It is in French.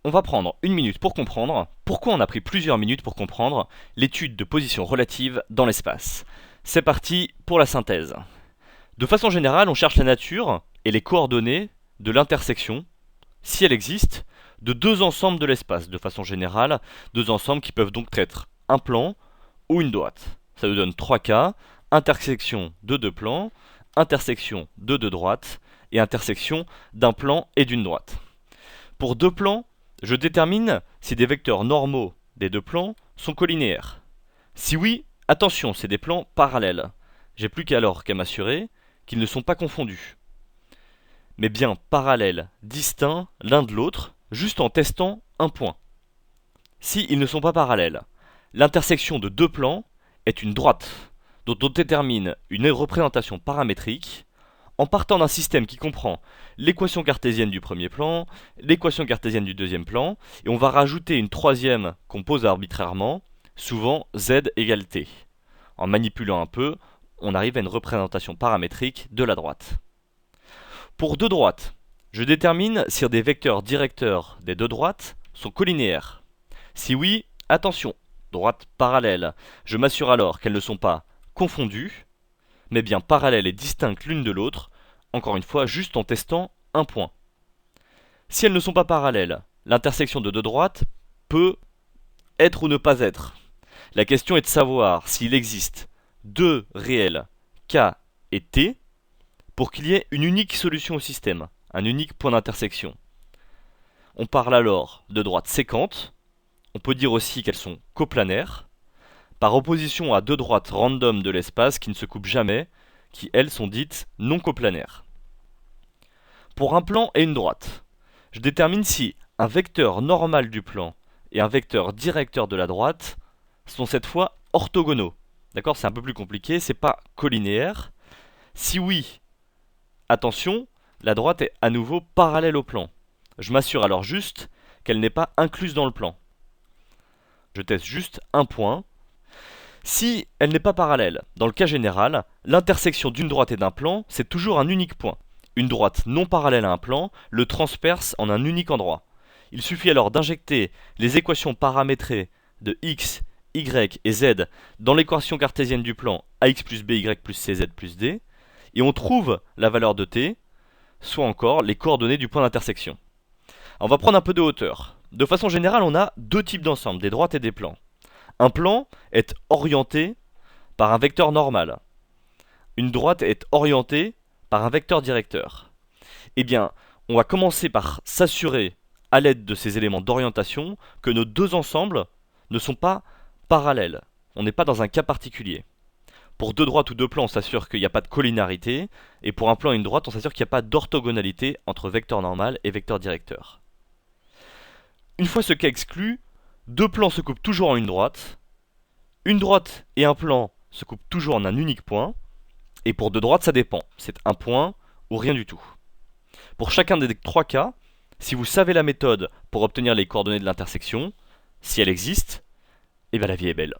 on va prendre une minute pour comprendre pourquoi on a pris plusieurs minutes pour comprendre l'étude de position relative dans l'espace. C'est parti pour la synthèse. De façon générale, on cherche la nature et les coordonnées de l'intersection, si elle existe, de deux ensembles de l'espace. De façon générale, deux ensembles qui peuvent donc être un plan ou une droite. Ça nous donne 3 cas, intersection de deux plans, intersection de deux droites et intersection d'un plan et d'une droite. Pour deux plans, je détermine si des vecteurs normaux des deux plans sont collinéaires. Si oui, attention, c'est des plans parallèles. J'ai plus qu'à m'assurer qu'ils ne sont pas confondus, mais bien parallèles, distincts l'un de l'autre, juste en testant un point. Si ils ne sont pas parallèles, l'intersection de deux plans est une droite, dont on détermine une représentation paramétrique en partant d'un système qui comprend l'équation cartésienne du premier plan, l'équation cartésienne du deuxième plan, et on va rajouter une troisième qu'on pose arbitrairement, souvent z égale t. En manipulant un peu, on arrive à une représentation paramétrique de la droite. Pour deux droites, je détermine si des vecteurs directeurs des deux droites sont collinéaires. Si oui, attention, droite parallèle. Je m'assure alors qu'elles ne sont pas confondues, mais bien parallèles et distinctes l'une de l'autre, encore une fois juste en testant un point. Si elles ne sont pas parallèles, l'intersection de deux droites peut être ou ne pas être. La question est de savoir s'il existe deux réels K et T pour qu'il y ait une unique solution au système, un unique point d'intersection. On parle alors de droites séquentes, on peut dire aussi qu'elles sont coplanaires, par opposition à deux droites random de l'espace qui ne se coupent jamais, qui elles sont dites non coplanaires. Pour un plan et une droite, je détermine si un vecteur normal du plan et un vecteur directeur de la droite sont cette fois orthogonaux. D'accord, c'est un peu plus compliqué, c'est pas collinéaire. Si oui, attention, la droite est à nouveau parallèle au plan. Je m'assure alors juste qu'elle n'est pas incluse dans le plan. Je teste juste un point. Si elle n'est pas parallèle, dans le cas général, l'intersection d'une droite et d'un plan, c'est toujours un unique point. Une droite non parallèle à un plan le transperce en un unique endroit. Il suffit alors d'injecter les équations paramétrées de x, y et z dans l'équation cartésienne du plan ax plus by plus cz plus d, et on trouve la valeur de t, soit encore les coordonnées du point d'intersection. On va prendre un peu de hauteur. De façon générale, on a deux types d'ensembles, des droites et des plans. Un plan est orienté par un vecteur normal. Une droite est orientée par un vecteur directeur. Eh bien, on va commencer par s'assurer, à l'aide de ces éléments d'orientation, que nos deux ensembles ne sont pas parallèles. On n'est pas dans un cas particulier. Pour deux droites ou deux plans, on s'assure qu'il n'y a pas de collinarité, et pour un plan et une droite, on s'assure qu'il n'y a pas d'orthogonalité entre vecteur normal et vecteur directeur. Une fois ce cas exclu, deux plans se coupent toujours en une droite et un plan se coupent toujours en un unique point, et pour deux droites, ça dépend. C'est un point ou rien du tout. Pour chacun des trois cas, si vous savez la méthode pour obtenir les coordonnées de l'intersection, si elle existe, eh bien la vie est belle.